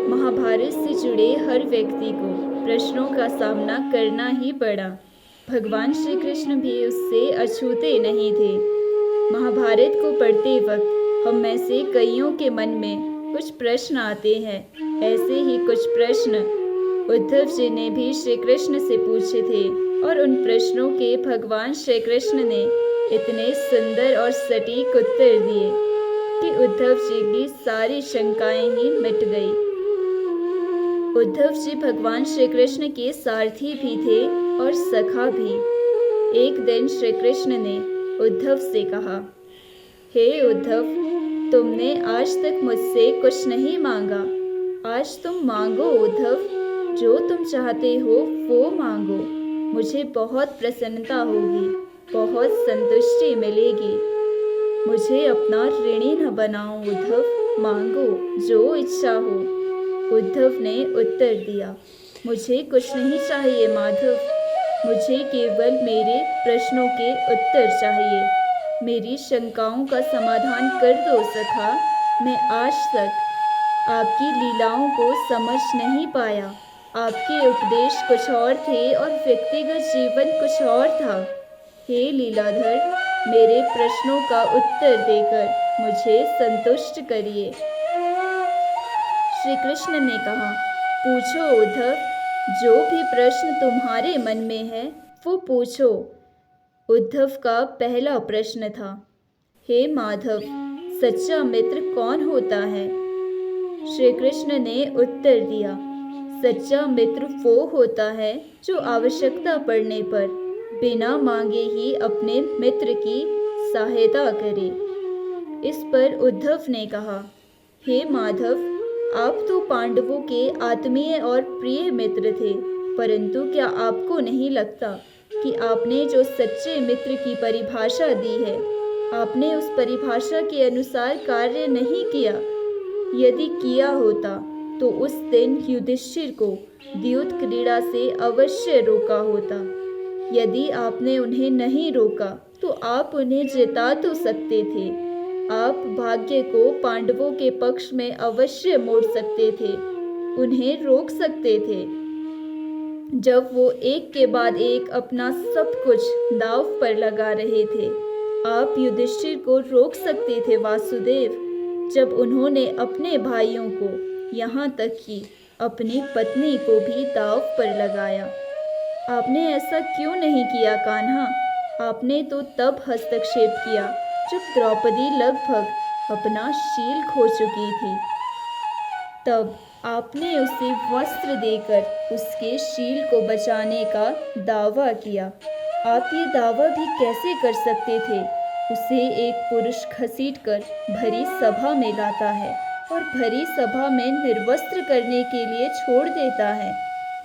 महाभारत से जुड़े हर व्यक्ति को प्रश्नों का सामना करना ही पड़ा। भगवान श्री कृष्ण भी उससे अछूते नहीं थे। महाभारत को पढ़ते वक्त हम में से कईयों के मन में कुछ प्रश्न आते हैं। ऐसे ही कुछ प्रश्न उद्धव जी ने भी श्री कृष्ण से पूछे थे और उन प्रश्नों के भगवान श्री कृष्ण ने इतने सुंदर और सटीक उत्तर दिए कि उद्धव जी की सारी शंकाएं ही मिट गई। उद्धव जी भगवान श्री कृष्ण के सारथी भी थे और सखा भी। एक दिन श्री कृष्ण ने उद्धव से कहा, हे उद्धव, तुमने आज तक मुझसे कुछ नहीं मांगा। आज तुम मांगो उद्धव, जो तुम चाहते हो वो मांगो। मुझे बहुत प्रसन्नता होगी, बहुत संतुष्टि मिलेगी। मुझे अपना ऋणी न बनाओ उद्धव, मांगो जो इच्छा हो। उद्धव ने उत्तर दिया, मुझे कुछ नहीं चाहिए माधव, मुझे केवल मेरे प्रश्नों के उत्तर चाहिए। मेरी शंकाओं का समाधान कर दो सखा। मैं आज तक आपकी लीलाओं को समझ नहीं पाया। आपके उपदेश कुछ और थे और व्यक्तिगत जीवन कुछ और था। हे लीलाधर, मेरे प्रश्नों का उत्तर देकर मुझे संतुष्ट करिए। श्री कृष्ण ने कहा, पूछो उद्धव, जो भी प्रश्न तुम्हारे मन में है वो पूछो। उद्धव का पहला प्रश्न था, हे माधव, सच्चा मित्र कौन होता है? श्री कृष्ण ने उत्तर दिया, सच्चा मित्र वो होता है जो आवश्यकता पड़ने पर बिना मांगे ही अपने मित्र की सहायता करे। इस पर उद्धव ने कहा, हे माधव, आप तो पांडवों के आत्मीय और प्रिय मित्र थे, परंतु क्या आपको नहीं लगता कि आपने जो सच्चे मित्र की परिभाषा दी है, आपने उस परिभाषा के अनुसार कार्य नहीं किया? यदि किया होता तो उस दिन युधिष्ठिर को द्यूत क्रीड़ा से अवश्य रोका होता। यदि आपने उन्हें नहीं रोका तो आप उन्हें जिता तो सकते थे। आप भाग्य को पांडवों के पक्ष में अवश्य मोड़ सकते थे, उन्हें रोक सकते थे। जब वो एक के बाद एक अपना सब कुछ दांव पर लगा रहे थे, आप युधिष्ठिर को रोक सकते थे वासुदेव। जब उन्होंने अपने भाइयों को, यहाँ तक कि अपनी पत्नी को भी दांव पर लगाया, आपने ऐसा क्यों नहीं किया कान्हा? आपने तो तब हस्तक्षेप किया जब द्रौपदी लगभग अपना शील खो चुकी थी। तब आपने उसे वस्त्र देकर उसके शील को बचाने का दावा किया। आप ये दावा भी कैसे कर सकते थे? उसे एक पुरुष घसीटकर भरी सभा में लाता है और भरी सभा में निर्वस्त्र करने के लिए छोड़ देता है।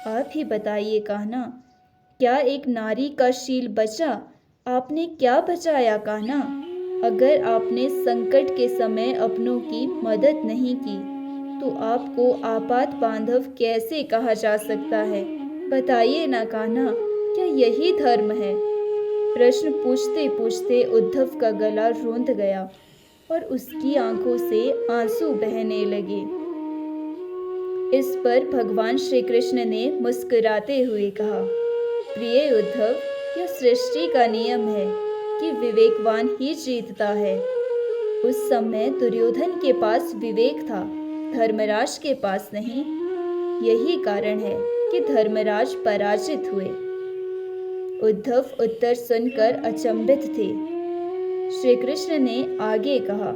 आप ही बताइए कान्हा, क्या एक नारी का शील बचा? आपने क्या बचाया कान्हा? अगर आपने संकट के समय अपनों की मदद नहीं की तो आपको आपात बांधव कैसे कहा जा सकता है? बताइए ना कान्हा, क्या यही धर्म है? प्रश्न पूछते पूछते उद्धव का गला रूंध गया और उसकी आंखों से आंसू बहने लगे। इस पर भगवान श्री कृष्ण ने मुस्कुराते हुए कहा, प्रिय उद्धव, यह सृष्टि का नियम है कि विवेकवान ही जीतता है। उस समय दुर्योधन के पास विवेक था, धर्मराज के पास नहीं। यही कारण है कि धर्मराज पराजित हुए। उद्धव उत्तर सुनकर अचंभित थे। श्री कृष्ण ने आगे कहा,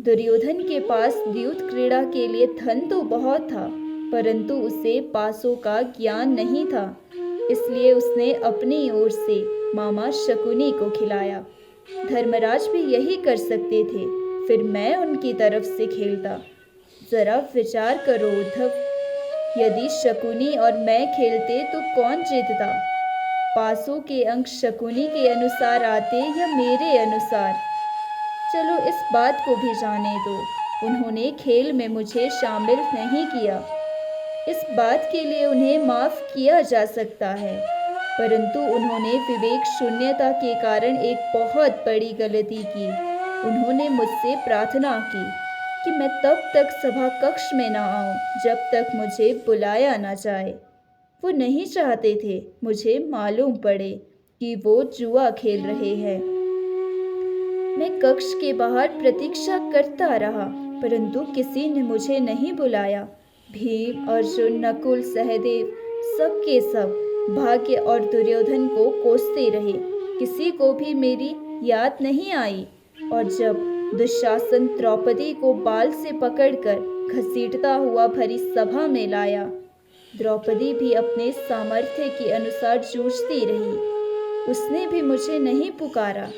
दुर्योधन के पास द्यूत क्रीड़ा के लिए धन तो बहुत था, परंतु उसे पासों का ज्ञान नहीं था, इसलिए उसने अपनी ओर से मामा शकुनी को खिलाया। धर्मराज भी यही कर सकते थे, फिर मैं उनकी तरफ से खेलता। जरा विचार करो उद्धव, यदि शकुनी और मैं खेलते तो कौन जीतता? पासों के अंक शकुनी के अनुसार आते या मेरे अनुसार? चलो इस बात को भी जाने दो, उन्होंने खेल में मुझे शामिल नहीं किया। इस बात के लिए उन्हें माफ़ किया जा सकता है, परंतु उन्होंने विवेक शून्यता के कारण एक बहुत बड़ी गलती की। उन्होंने मुझसे प्रार्थना की, कि मैं तब तक सभा कक्ष में ना आऊं जब तक मुझे बुलाया ना जाए। वो नहीं चाहते थे मुझे मालूम पड़े कि वो जुआ खेल रहे हैं। मैं कक्ष के बाहर प्रतीक्षा करता रहा, परंतु किसी ने मुझे नहीं बुलाया। भीम, अर्जुन, नकुल, सहदेव सबके सब भाग्य और दुर्योधन को कोसते रहे, किसी को भी मेरी याद नहीं आई। और जब दुशासन द्रौपदी को बाल से पकड़कर घसीटता हुआ भरी सभा में लाया, द्रौपदी भी अपने सामर्थ्य के अनुसार जूझती रही। उसने भी मुझे नहीं पुकारा।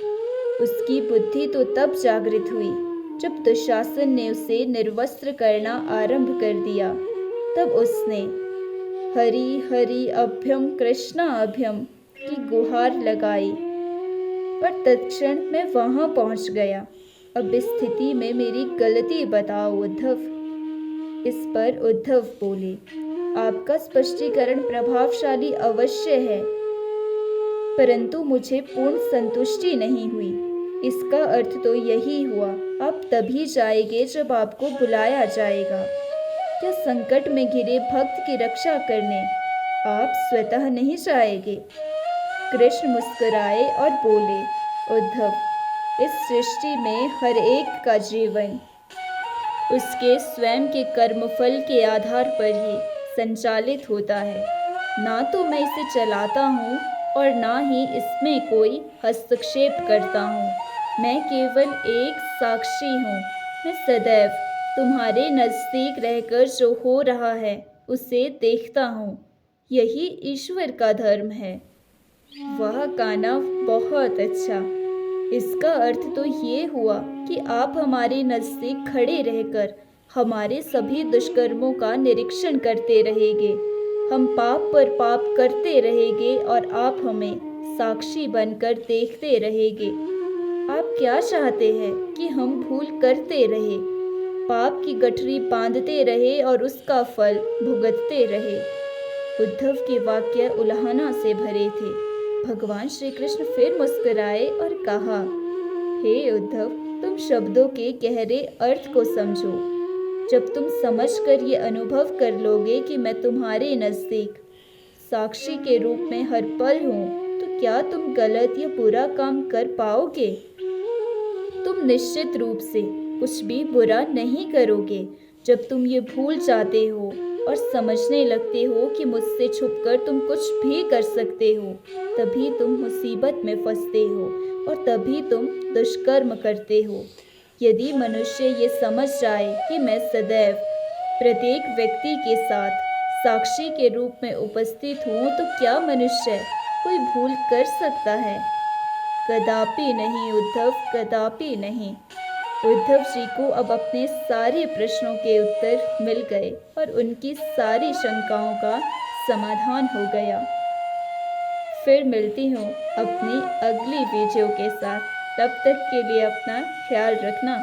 उसकी बुद्धि तो तब जागृत हुई जब दुशासन ने उसे निर्वस्त्र करना आरंभ कर दिया। तब उसने हरि हरि अभ्यम कृष्णा अभ्यम की गुहार लगाई, पर तत्क्षण मैं वहां पहुंच गया। अब इस स्थिति में मेरी गलती बताओ उद्धव। इस पर उद्धव बोले, आपका स्पष्टीकरण प्रभावशाली अवश्य है, परंतु मुझे पूर्ण संतुष्टि नहीं हुई। इसका अर्थ तो यही हुआ, आप तभी जाएंगे जब आपको बुलाया जाएगा। क्या संकट में घिरे भक्त की रक्षा करने आप स्वतः नहीं जाएंगे? कृष्ण मुस्कुराए और बोले, उद्धव, इस सृष्टि में हर एक का जीवन उसके स्वयं के कर्मफल के आधार पर ही संचालित होता है। ना तो मैं इसे चलाता हूँ और ना ही इसमें कोई हस्तक्षेप करता हूँ। मैं केवल एक साक्षी हूँ। मैं सदैव तुम्हारे नज़दीक रहकर जो हो रहा है उसे देखता हूँ। यही ईश्वर का धर्म है। वाह कान्हा, बहुत अच्छा। इसका अर्थ तो ये हुआ कि आप हमारे नज़दीक खड़े रहकर हमारे सभी दुष्कर्मों का निरीक्षण करते रहेंगे। हम पाप पर पाप करते रहेंगे और आप हमें साक्षी बनकर देखते रहेंगे। आप क्या चाहते हैं कि हम भूल करते रहे, पाप की गठरी बांधते रहे और उसका फल भुगतते रहे? उद्धव के वाक्य उलाहना से भरे थे। भगवान श्री कृष्ण फिर मुस्कुराए और कहा, हे उद्धव, तुम शब्दों के गहरे अर्थ को समझो। जब तुम समझकर ये अनुभव कर लोगे कि मैं तुम्हारे नज़दीक साक्षी के रूप में हर पल हूँ, तो क्या तुम गलत या बुरा काम कर पाओगे? तुम निश्चित रूप से कुछ भी बुरा नहीं करोगे। जब तुम ये भूल जाते हो और समझने लगते हो कि मुझसे छुपकर तुम कुछ भी कर सकते हो, तभी तुम मुसीबत में फंसते हो और तभी तुम दुष्कर्म करते हो। यदि मनुष्य ये समझ जाए कि मैं सदैव प्रत्येक व्यक्ति के साथ साक्षी के रूप में उपस्थित हूँ, तो क्या मनुष्य कोई भूल कर सकता है? कदापि नहीं उद्धव, कदापि नहीं। उद्धव जी को अब अपने सारे प्रश्नों के उत्तर मिल गए और उनकी सारी शंकाओं का समाधान हो गया। फिर मिलती हूँ अपनी अगली वीडियो के साथ। तब तक के लिए अपना ख्याल रखना।